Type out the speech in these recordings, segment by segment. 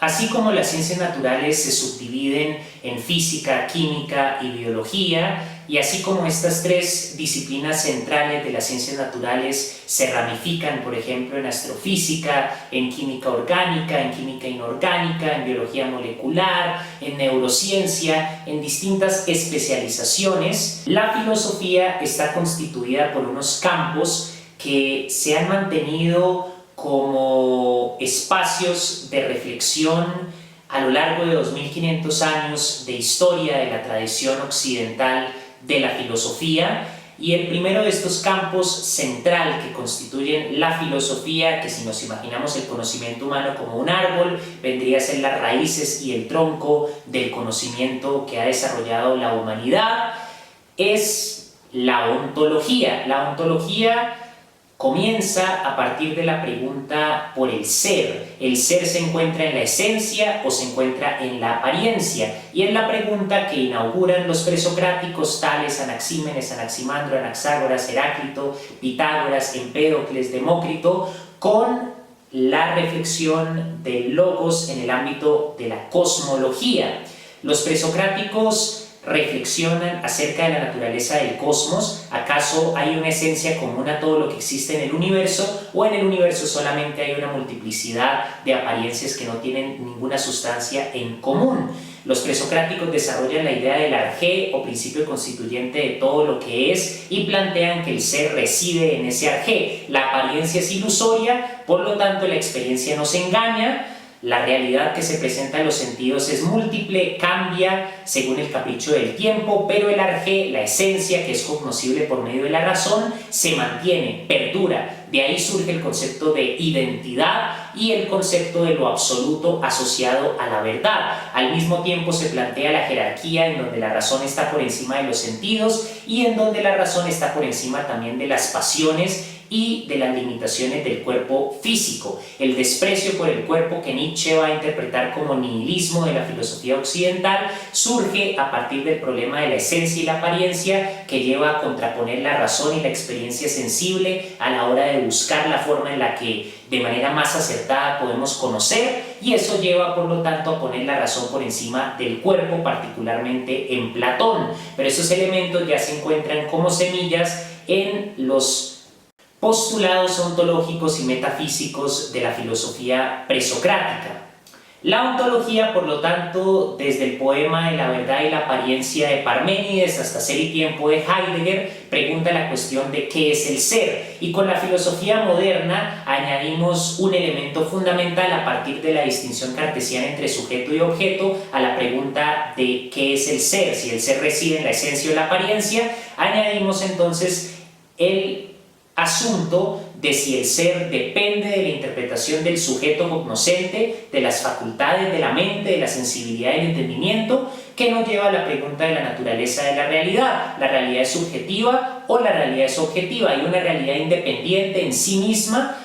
Así como las ciencias naturales se subdividen en física, química y biología, y así como estas tres disciplinas centrales de las ciencias naturales se ramifican, por ejemplo, en astrofísica, en química orgánica, en química inorgánica, en biología molecular, en neurociencia, en distintas especializaciones, la filosofía está constituida por unos campos que se han mantenido como espacios de reflexión a lo largo de 2500 años de historia de la tradición occidental de la filosofía, y el primero de estos campos central que constituyen la filosofía, que si nos imaginamos el conocimiento humano como un árbol, vendría a ser las raíces y el tronco del conocimiento que ha desarrollado la humanidad, es la ontología. La ontología comienza a partir de la pregunta por el ser. ¿El ser se encuentra en la esencia o se encuentra en la apariencia? Y es la pregunta que inauguran los presocráticos tales Anaxímenes, Anaximandro, Anaxágoras, Heráclito, Pitágoras, Empédocles, Demócrito, con la reflexión del logos en el ámbito de la cosmología. Los presocráticos reflexionan acerca de la naturaleza del cosmos. ¿Acaso hay una esencia común a todo lo que existe en el universo, o en el universo solamente hay una multiplicidad de apariencias que no tienen ninguna sustancia en común? Los presocráticos desarrollan la idea del arjé o principio constituyente de todo lo que es, y plantean que el ser reside en ese arjé. La apariencia es ilusoria, por lo tanto la experiencia nos engaña. La realidad que se presenta en los sentidos es múltiple, cambia según el capricho del tiempo, pero el arjé, la esencia que es cognoscible por medio de la razón, se mantiene, perdura. De ahí surge el concepto de identidad y el concepto de lo absoluto asociado a la verdad. Al mismo tiempo se plantea la jerarquía en donde la razón está por encima de los sentidos y en donde la razón está por encima también de las pasiones y de las limitaciones del cuerpo físico. El desprecio por el cuerpo, que Nietzsche va a interpretar como nihilismo de la filosofía occidental, surge a partir del problema de la esencia y la apariencia, que lleva a contraponer la razón y la experiencia sensible a la hora de buscar la forma en la que de manera más acertada podemos conocer, y eso lleva por lo tanto a poner la razón por encima del cuerpo, particularmente en Platón. Pero esos elementos ya se encuentran como semillas en los postulados ontológicos y metafísicos de la filosofía presocrática. La ontología, por lo tanto, desde el poema de la verdad y la apariencia de Parménides hasta Ser y Tiempo de Heidegger, pregunta la cuestión de qué es el ser, y con la filosofía moderna añadimos un elemento fundamental a partir de la distinción cartesiana entre sujeto y objeto a la pregunta de qué es el ser. Si el ser reside en la esencia o la apariencia, añadimos entonces el asunto de si el ser depende de la interpretación del sujeto cognoscente, de las facultades de la mente, de la sensibilidad y el entendimiento, que nos lleva a la pregunta de la naturaleza de la realidad. ¿La realidad es subjetiva o la realidad es objetiva? ¿Hay una realidad independiente en sí misma?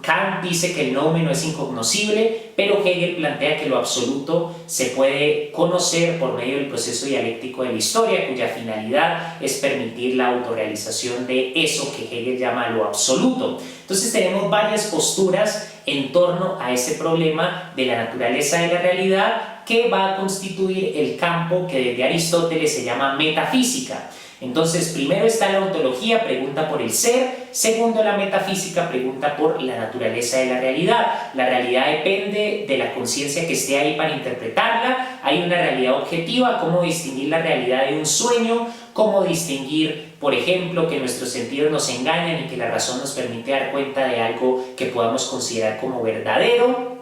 Kant dice que el nómeno es incognoscible, pero Hegel plantea que lo absoluto se puede conocer por medio del proceso dialéctico de la historia, cuya finalidad es permitir la autorrealización de eso que Hegel llama lo absoluto. Entonces tenemos varias posturas en torno a ese problema de la naturaleza de la realidad, que va a constituir el campo que desde Aristóteles se llama metafísica. Entonces, primero está la ontología, pregunta por el ser. Segundo, la metafísica, pregunta por la naturaleza de la realidad. La realidad depende de la conciencia que esté ahí para interpretarla. Hay una realidad objetiva, cómo distinguir la realidad de un sueño, cómo distinguir, por ejemplo, que nuestros sentidos nos engañan y que la razón nos permite dar cuenta de algo que podamos considerar como verdadero.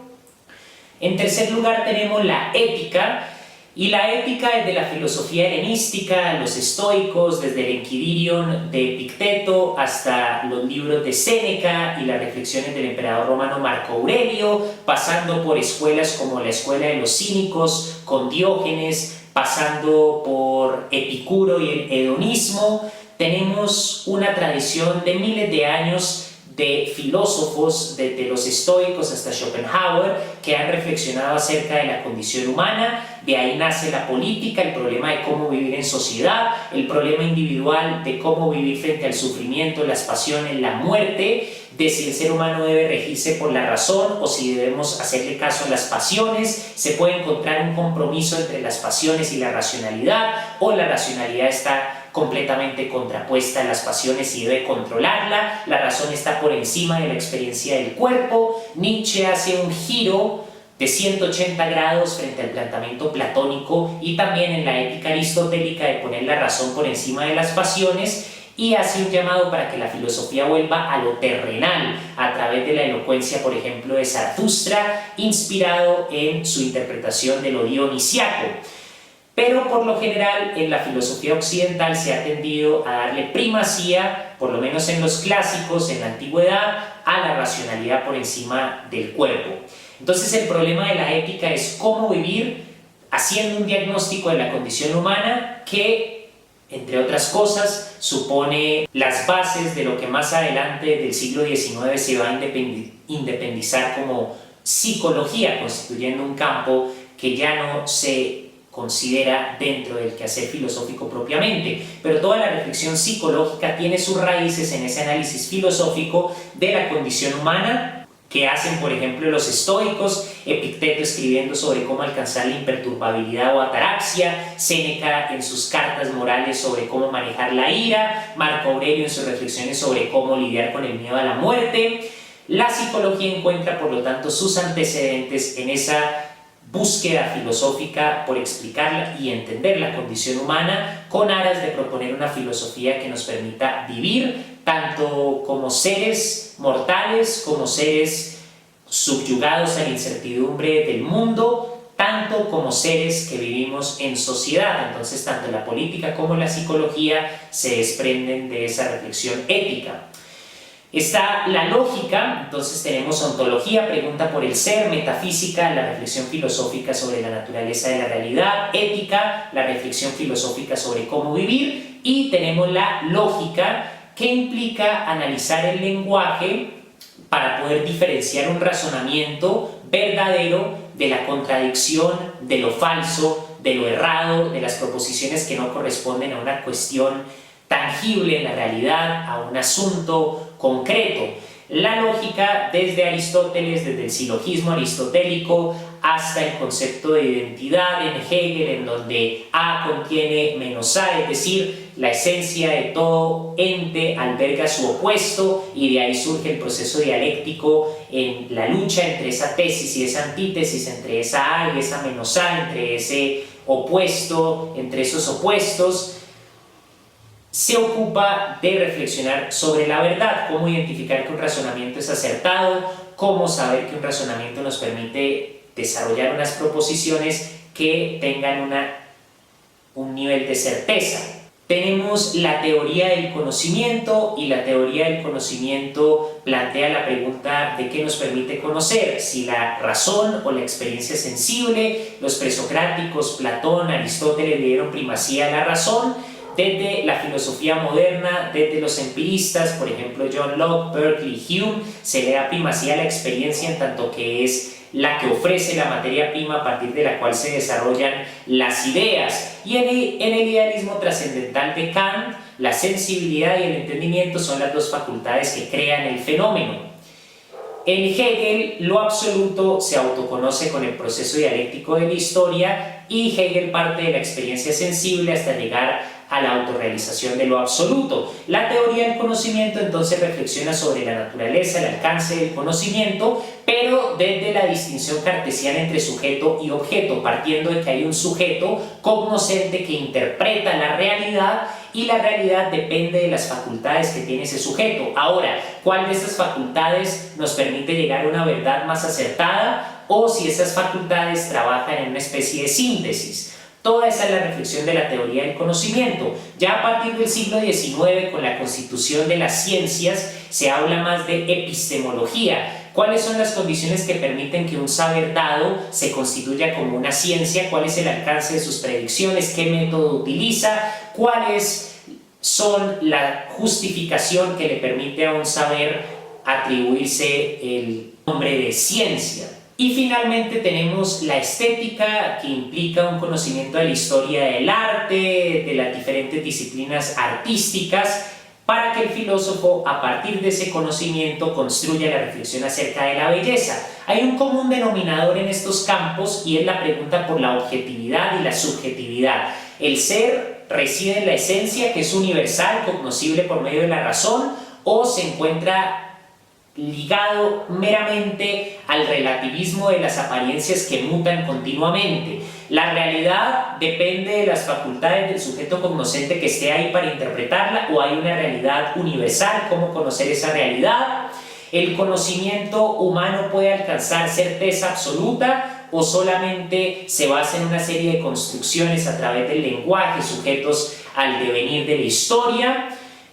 En tercer lugar tenemos la ética. Y la ética es de la filosofía helenística, los estoicos, desde el Enquiridion de Epicteto hasta los libros de Séneca y las reflexiones del emperador romano Marco Aurelio, pasando por escuelas como la escuela de los cínicos con Diógenes, pasando por Epicuro y el hedonismo. Tenemos una tradición de miles de años de filósofos, desde los estoicos hasta Schopenhauer, que han reflexionado acerca de la condición humana. De ahí nace la política, el problema de cómo vivir en sociedad, el problema individual de cómo vivir frente al sufrimiento, las pasiones, la muerte. de si el ser humano debe regirse por la razón o si debemos hacerle caso a las pasiones. Se puede encontrar un compromiso entre las pasiones y la racionalidad, o la racionalidad está completamente contrapuesta a las pasiones y debe controlarla. La razón está por encima de la experiencia del cuerpo. Nietzsche hace un giro de 180 grados frente al planteamiento platónico y también en la ética aristotélica de poner la razón por encima de las pasiones, y hace un llamado para que la filosofía vuelva a lo terrenal a través de la elocuencia, por ejemplo, de Zaratustra, inspirado en su interpretación de lo dionisiaco. Pero por lo general en la filosofía occidental se ha tendido a darle primacía, por lo menos en los clásicos, en la antigüedad, a la racionalidad por encima del cuerpo. Entonces el problema de la ética es cómo vivir haciendo un diagnóstico de la condición humana que, entre otras cosas, supone las bases de lo que más adelante del siglo XIX se va a independizar como psicología, constituyendo un campo que ya no se considera dentro del quehacer filosófico propiamente, pero toda la reflexión psicológica tiene sus raíces en ese análisis filosófico de la condición humana que hacen, por ejemplo, los estoicos, Epicteto escribiendo sobre cómo alcanzar la imperturbabilidad o ataraxia, Séneca en sus cartas morales sobre cómo manejar la ira, Marco Aurelio en sus reflexiones sobre cómo lidiar con el miedo a la muerte. La psicología encuentra, por lo tanto, sus antecedentes en esa búsqueda filosófica por explicar y entender la condición humana, con aras de proponer una filosofía que nos permita vivir tanto como seres mortales, como seres subyugados a la incertidumbre del mundo, tanto como seres que vivimos en sociedad. Entonces, tanto la política como la psicología se desprenden de esa reflexión ética. Está la lógica, entonces tenemos ontología, pregunta por el ser; metafísica, la reflexión filosófica sobre la naturaleza de la realidad; ética, la reflexión filosófica sobre cómo vivir; y tenemos la lógica, que implica analizar el lenguaje para poder diferenciar un razonamiento verdadero de la contradicción, de lo falso, de lo errado, de las proposiciones que no corresponden a una cuestión tangible en la realidad, a un asunto concreto. La lógica, desde Aristóteles, desde el silogismo aristotélico hasta el concepto de identidad en Hegel, en donde A contiene menos A, es decir, la esencia de todo ente alberga su opuesto, y de ahí surge el proceso dialéctico en la lucha entre esa tesis y esa antítesis, entre esa A y esa menos A, entre ese opuesto, entre esos opuestos. Se ocupa de reflexionar sobre la verdad, cómo identificar que un razonamiento es acertado, cómo saber que un razonamiento nos permite desarrollar unas proposiciones que tengan un nivel de certeza. Tenemos la teoría del conocimiento, y la teoría del conocimiento plantea la pregunta de qué nos permite conocer, si la razón o la experiencia sensible. Los presocráticos, Platón, Aristóteles, le dieron primacía a la razón. Desde la filosofía moderna, desde los empiristas, por ejemplo John Locke, Berkeley, Hume, se le da primacía a la experiencia en tanto que es la que ofrece la materia prima a partir de la cual se desarrollan las ideas. Y en el idealismo trascendental de Kant, la sensibilidad y el entendimiento son las dos facultades que crean el fenómeno. En Hegel, lo absoluto se autoconoce con el proceso dialéctico de la historia, y Hegel parte de la experiencia sensible hasta llegar a la autorrealización de lo absoluto. La teoría del conocimiento entonces reflexiona sobre la naturaleza, el alcance del conocimiento, pero desde la distinción cartesiana entre sujeto y objeto, partiendo de que hay un sujeto cognoscente que interpreta la realidad, y la realidad depende de las facultades que tiene ese sujeto. Ahora, ¿cuál de estas facultades nos permite llegar a una verdad más acertada? O si esas facultades trabajan en una especie de síntesis. Toda esa es la reflexión de la teoría del conocimiento. Ya a partir del siglo XIX, con la constitución de las ciencias, se habla más de epistemología. ¿Cuáles son las condiciones que permiten que un saber dado se constituya como una ciencia? ¿Cuál es el alcance de sus predicciones? ¿Qué método utiliza? ¿Cuáles son la justificación que le permite a un saber atribuirse el nombre de ciencia? Y finalmente tenemos la estética, que implica un conocimiento de la historia del arte, de las diferentes disciplinas artísticas, para que el filósofo, a partir de ese conocimiento, construya la reflexión acerca de la belleza. Hay un común denominador en estos campos y es la pregunta por la objetividad y la subjetividad. El ser reside en la esencia, que es universal, cognoscible por medio de la razón, o se encuentra ligado meramente al relativismo de las apariencias que mutan continuamente. La realidad depende de las facultades del sujeto cognoscente que esté ahí para interpretarla, o hay una realidad universal. ¿Cómo conocer esa realidad? ¿El conocimiento humano puede alcanzar certeza absoluta o solamente se basa en una serie de construcciones a través del lenguaje sujetos al devenir de la historia?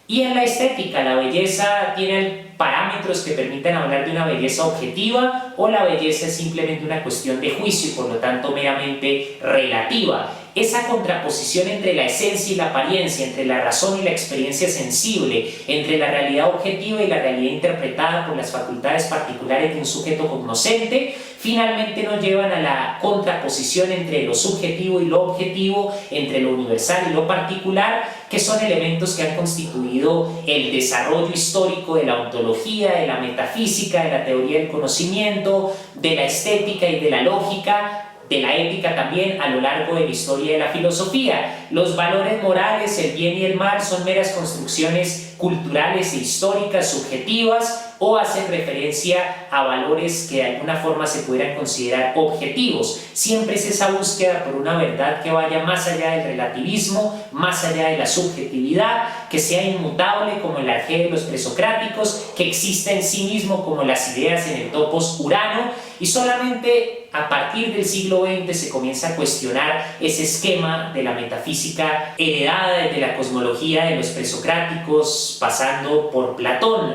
Y en la estética, ¿la belleza tiene parámetros que permitan hablar de una belleza objetiva o la belleza es simplemente una cuestión de juicio y por lo tanto meramente relativa? Esa contraposición entre la esencia y la apariencia, entre la razón y la experiencia sensible, entre la realidad objetiva y la realidad interpretada por las facultades particulares de un sujeto cognoscente, finalmente nos llevan a la contraposición entre lo subjetivo y lo objetivo, entre lo universal y lo particular, que son elementos que han constituido el desarrollo histórico de la ontología, de la metafísica, de la teoría del conocimiento, de la estética y de la lógica, de la ética también a lo largo de la historia de la filosofía. Los valores morales, el bien y el mal, son meras construcciones culturales e históricas subjetivas o hacen referencia a valores que de alguna forma se pudieran considerar objetivos. Siempre es esa búsqueda por una verdad que vaya más allá del relativismo, más allá de la subjetividad, que sea inmutable como el arjé de los presocráticos, que exista en sí mismo como las ideas en el topos urano, y solamente a partir del siglo XX se comienza a cuestionar ese esquema de la metafísica heredada desde la cosmología de los presocráticos, pasando por Platón.